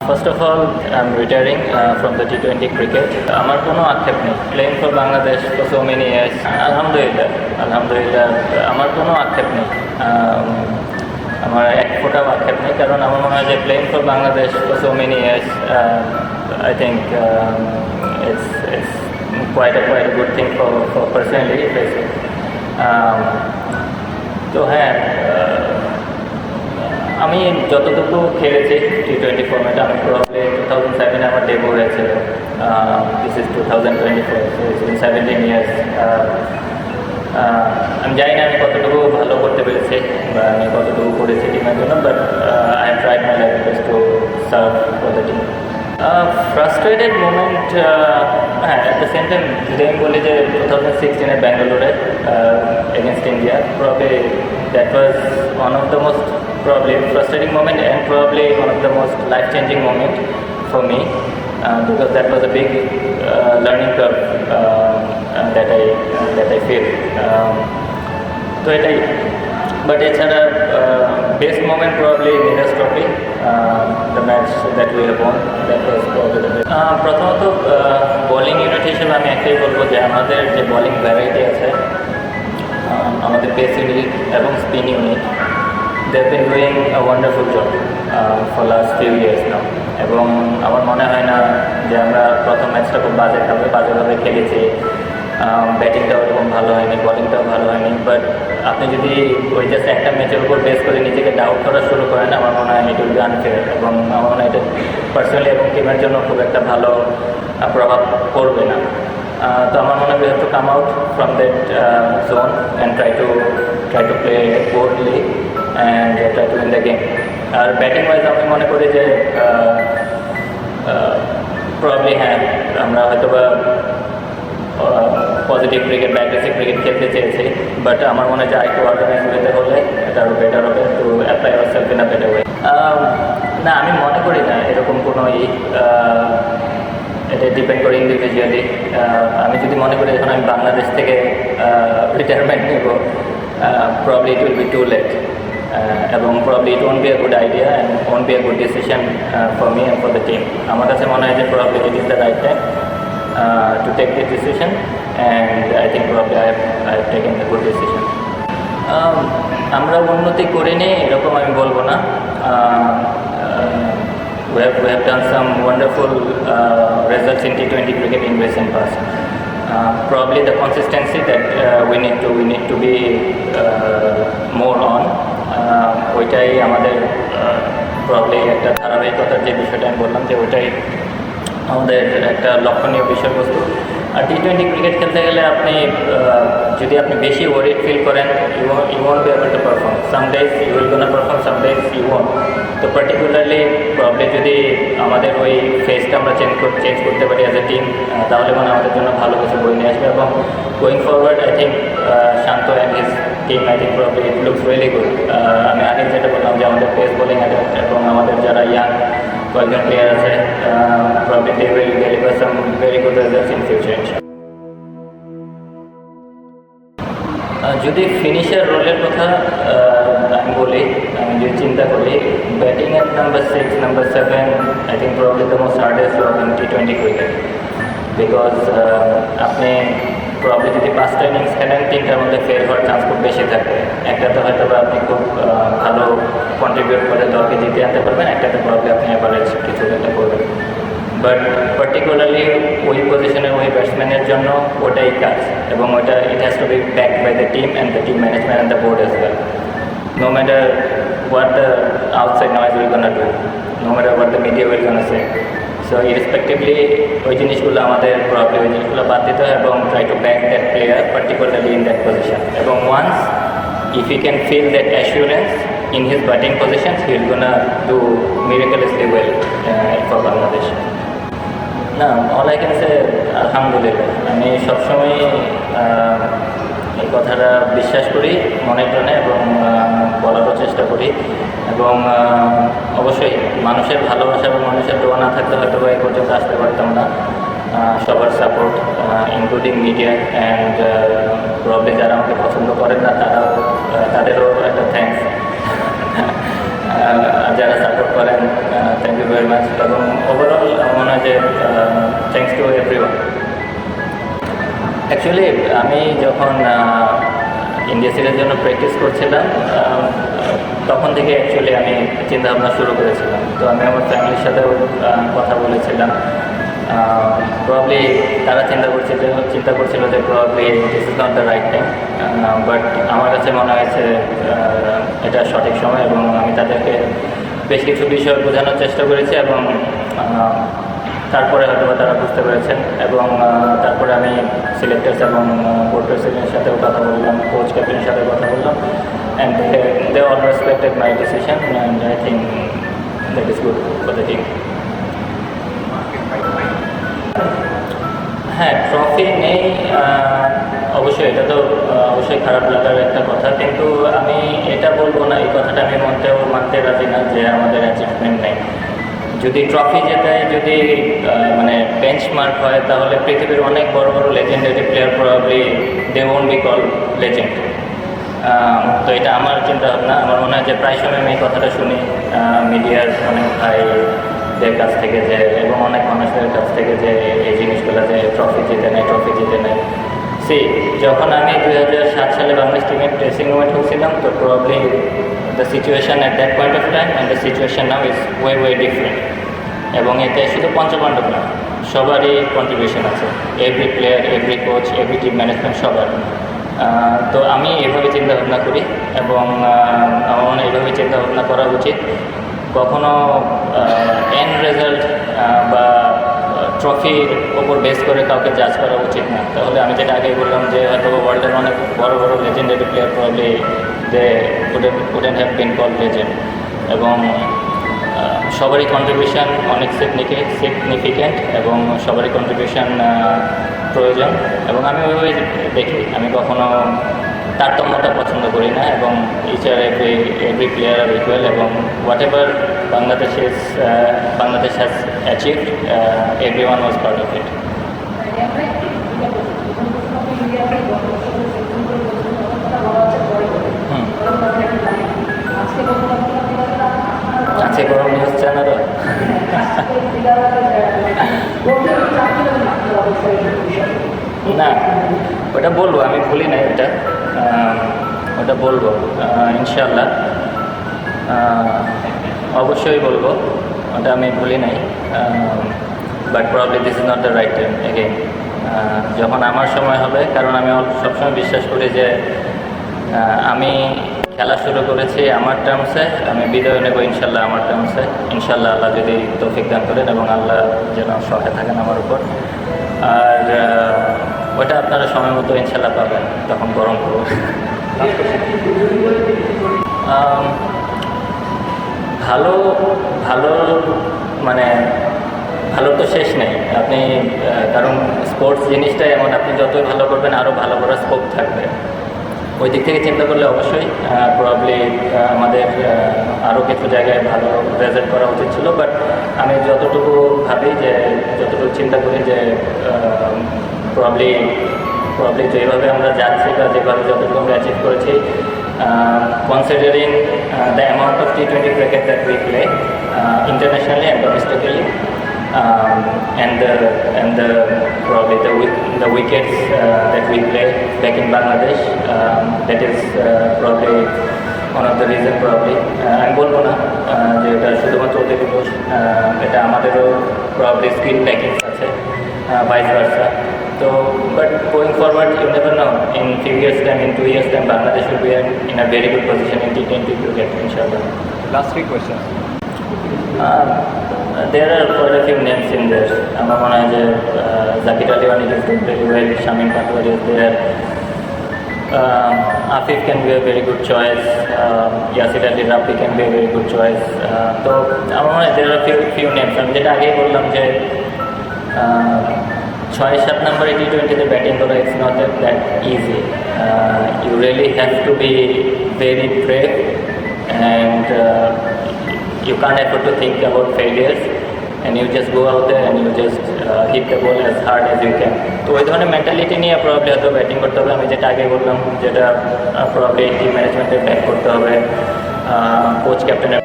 First of all, I'm retiring from the T20 cricket. আমার কোনো আক্ষেপ নেই, playing for Bangladesh for so many years. আলহামদুলিল্লাহ আমার কোনো আক্ষেপ নেই, আমার এক ফোঁটাও আক্ষেপ নেই, কারণ আমার মনে হয় যে playing for Bangladesh for so many years, I think it's quite a good thing for personally. তো হ্যাঁ, আমি যতটুকু খেলেছি T20 ফর্মেটে, আমি প্রবলি 2007 আমার ডেবু হয়েছিল, this is 2024, so it's been 17 years. আমি জানি না আমি কতটুকু ভালো করতে পেরেছি বা আমি কতটুকু করেছি টিমের জন্য, but I have tried my level best to serve for the team. Frustrated moment, হ্যাঁ, অ্যাট দ্য সেম টাইম যদি আমি বলি যে 2016 ব্যাঙ্গালোরে against India, probably that was one of the most probably frustrating moment and probably one of the most life-changing moment for me, because that was a big learning curve that I feel. তো এটাই, but এছাড়া best moment probably Neeraj Trophy, the match that we have won, that was probably the best. প্রথমত bowling unit হিসেবে আমি একটাই বলবো যে আমাদের যে বোলিং ভ্যারাইটি আছে, আমাদের পেস ইউনিট এবং spin unit, they've been doing a wonderful job for last few years now, এবং আমার মনে হয় না যে আমরা প্রথম ম্যাচটা খুব বাজেভাবে খেলেছি, ব্যাটিংটাও এরকম ভালো হয়নি, বলিংটাও ভালো হয়নি, বাট আপনি যদি ওই জাস্ট একটা ম্যাচের উপর বেস করে নিজেকে ডাউট করা শুরু করেন, আমার মনে হয় ইট উইল বি আনফেয়ার, এবং আমার মনে হয় এটা পার্সোনালি এবং টিমের জন্য খুব একটা ভালো প্রভাব পড়বে না। তো আমার মনে হয় we have to come out from that zone and try to play boldly and try to win the game. আর ব্যাটিং ওয়াইজ আমি মনে করি যে প্রবলি হ্যাঁ, আমরা হয়তো বা পজিটিভ ক্রিকেট বা অ্যাগ্রেসিভ ক্রিকেট খেলতে চেয়েছি, বাট আমার মনে হয় যে আরেকটু অর্গানাইজ হতে হলে এটা আরও বেটার হবে, to apply ourself in a better way. না, আমি মনে করি না এরকম কোনো এটা ডিপেন্ড করে ইন্ডিভিজুয়ালি। আমি যদি মনে করি এখন আমি বাংলাদেশ থেকে রিটায়ারমেন্ট নেব, probably it will be too late, এবং probably it won't be a good idea and won't be a good decision for me and for the team. আমার কাছে মনে হয় যে probably it is the right time to take this decision, and I think probably I have taken the good decision. আমরা উন্নতি করিনি এরকম আমি বলবো না। We have done some wonderful results in T20 cricket in recent past. Probably the consistency that we need to be more on. ওইটাই আমাদের probably একটা ধারাবাহিকতার যে বিষয়টা আমি বললাম যে ওইটাই আমাদের একটা লক্ষণীয় বিষয়বস্তু। আর T20 ক্রিকেট খেলতে গেলে আপনি যদি আপনি বেশি ওয়ারিড ফিল করেন, you won't be able to perform. Some days you will gonna perform, some days you won't. তো পার্টিকুলারলি প্রবলি যদি আমাদের ওই ফেসটা আমরা চেঞ্জ করতে পারি অ্যাজ এ টিম, তাহলে মানে আমাদের জন্য ভালো কিছু বই নিয়ে আসবে, এবং going forward I think Shanto and his team, I think probably it looks really good. আমি আগে যেটা বললাম যে আমাদের পেস বোলিং এবং আমাদের যারা ইয়াং কয়েকজন প্লেয়ার আছে, probably they will deliver some very good results in future. যদি ফিনিশার রোলের কথা আমি বলি, আমি যদি চিন্তা করি, ব্যাটিং এর number 6, number 7, I think probably the most hardest job in T20 cricket, because আপনি প্রবলি যদি 5টা ইনিংস খেলেন, 3টার মধ্যে ফেল হওয়ার চান্স খুব বেশি থাকে। একটাতে হয়তো বা আপনি খুব ভালো কন্ট্রিবিউট করে দলকে জিতে আনতে পারবেন, একটাতে প্রবলি আপনি অ্যাভারেজ কিছু একটা করবেন, বাট পার্টিকুলারলি ওই পজিশনের ওই ব্যাটসম্যানের জন্য ওটাই কাজ, এবং ওটা it has to be backed by the team and the team management and the board as well. No matter what the outside noise will gonna do, no matter what the media will gonna say, so irrespectively ওই জিনিসগুলো আমাদের probably ওই জিনিসগুলো বাদ দিতে হয় এবং try to back that player particularly in that position, এবং once if he can feel that assurance in his batting positions, he will gonna do miraculously well for Bangladesh. না, all I can say আলহামদুলিল্লাহ। আমি সবসময় এই কথাটা বিশ্বাস করি মনে প্রাণে এবং বলারও চেষ্টা করি, এবং অবশ্যই মানুষের ভালোবাসা এবং মানুষের দোয়া না থাকলে হয়তো বা এই পর্যন্ত আসতে পারতাম না। সবার support including media and probably যারা আমাকে পছন্দ করেন না তাদেরও একটা থ্যাঙ্কস। যারা সাপোর্ট করেন, থ্যাংক ইউ ভেরি মাচ। এবং ওভারঅল আমার মনে হয় যে থ্যাংকস টু এভরিওয়ান। অ্যাকচুয়ালি আমি যখন ইন্ডিয়া সিরিজের জন্য প্র্যাকটিস করছিলাম, তখন থেকে অ্যাকচুয়ালি আমি চিন্তাভাবনা শুরু করেছিলাম। তো আমি আমার ফ্যামিলির সাথেও কথা বলেছিলাম। প্রবাবলি তারা চিন্তা করছিল যে probably this is not the right time, but আমার কাছে মনে হয়েছে এটা সঠিক সময়, এবং আমি তাদেরকে বেশ কিছু বিষয় বোঝানোর চেষ্টা করেছি, এবং তারপরে হয়তো তারা বুঝতে পেরেছেন। এবং তারপরে আমি সিলেক্টার্স এবং বোর্ড প্রেসিডেন্টের সাথেও কথা বললাম, কোচ ক্যাপ্টেনের সাথে কথা বললাম, and they all respected my decision, and I think that is good for the team. হ্যাঁ, ট্রফি নেই অবশ্যই, এটা তো অবশ্যই খারাপ লাগার একটা কথা, কিন্তু আমি এটা বলবো না, এই কথাটা আমি মানতে রাজি না যে আমাদের অ্যাচিভমেন্ট নেই। যদি ট্রফি জেতায়, যদি মানে বেঞ্চমার্ক হয়, তাহলে পৃথিবীর অনেক বড় বড় legendary player probably they won't be call legend. তো এটা আমার চিন্তা ভাবনা। আমার মনে হয় যে প্রায় সময় আমি এই কথাটা শুনি মিডিয়ার অনেক ভাইদের কাছ থেকে, যে এবং অনেক মানুষদের কাছ থেকে, যে এই জিনিসগুলো যে ট্রফি জিতে নেয়। যখন আমি 2007 সালে বাংলাদেশ টিমের ড্রেসিং রুমে ঢুকছিলাম, তো probably the situation at that point of time and the situation now is way different. এবং এতে শুধু পঞ্চপাণ্ডব না, সবারই কন্ট্রিবিউশন আছে, every player, every coach, every team management, সবার। তো আমি এভাবে চিন্তাভাবনা করি, এবং আমার মনে হয় এইভাবে চিন্তাভাবনা করা উচিত। কখনো এন্ড রেজাল্ট বা ট্রফির ওপর বেস করে কাউকে জাজ করা উচিত না। তাহলে আমি যেটা আগেই বললাম যে হয়তো ওয়ার্ল্ডের অনেক বড় বড় legendary player probably they wouldn't have been called legend, এবং সবারই কন্ট্রিবিউশন অনেক সিগনিফিক্যান্ট, এবং সবারই কন্ট্রিবিউশন প্রয়োজন। এবং আমি ওইভাবে দেখি, আমি কখনো তারতম্যটা পছন্দ করি না, এবং ইচ আর এভরি প্লেয়ার আর ইকুয়াল, এবং what ever Bangladesh has achieved, everyone was part of it. আছে গরম নিউজ চ্যানেল না, ওটা বলবো, আমি ভুলি নাই ওটা বলবো ইনশাল্লাহ, অবশ্যই বলবো, ওটা আমি ভুলি নাই। But probably this is not the right time again, যখন আমার সময় হবে। কারণ আমি সবসময় বিশ্বাস করি যে আমি খেলা শুরু করেছি আমার টার্মসে, আমি বিদায় নেব ইনশাল্লাহ আমার টার্মসে, ইনশাল্লাহ আল্লাহ যদি তৌফিক দান করেন, এবং আল্লাহ যেন সহায় থাকেন আমার উপর। আর ওটা আপনারা সময় মতো ইনশাল্লাহ পাবেন, তখন গরম করবো। ভালো মানে ভালো তো শেষ নেই আপনি, কারণ স্পোর্টস জিনিসটা এমন, আপনি যতই ভালো করবেন আরও ভালো করার স্কোপ থাকবে। ওই দিক থেকে চিন্তা করলে অবশ্যই প্রবাবলি আমাদের আরও কিছু জায়গায় ভালো রেজাল্ট করা উচিত ছিল। বাট আমি যতটুকু ভাবি, যে যতটুকু চিন্তা করি, যে প্রবাবলি যেভাবে আমরা যাচ্ছি বা যেভাবে যতটুকু আমরা অ্যাচিভ করেছি, considering the amount of T20 cricket that we play internationally and domestically, and probably the wickets that we play back in Bangladesh, that is probably one of the reason probably, আমি বলবো না যে এটা শুধুমাত্র ওদের দোষ, এটা আমাদেরও probably skill lacking আছে, vice versa. So, but going forward, you never know. In few years' time, in 2 years' time, Bangladesh will be in a very good position in T20 cricket, inshallah. Last 3 questions. There are quite a few names in there. আমার মনে হয় যে Zakir Ali Wanik is doing very well, Shamim Patwari is there. Afif can be a very good choice. Yasir Ali Rafi can be a very good choice. তো আমার মনে হয় there are few names. আমি যেটা আগেই বললাম যে 6-7 নম্বরে T20-তে ব্যাটিং করা it's not that easy. You really have to be very brave, and you can't afford to think about failures, and you just go out there and you just hit the ball as hard as you can. তো ওই ধরনের mentality নিয়ে probably হয়তো batting করতে হবে। আমি যেটা আগে বললাম, যেটা প্রবলি টিম ম্যানেজমেন্টের ব্যাক করতে হবে, কোচ ক্যাপ্টেনের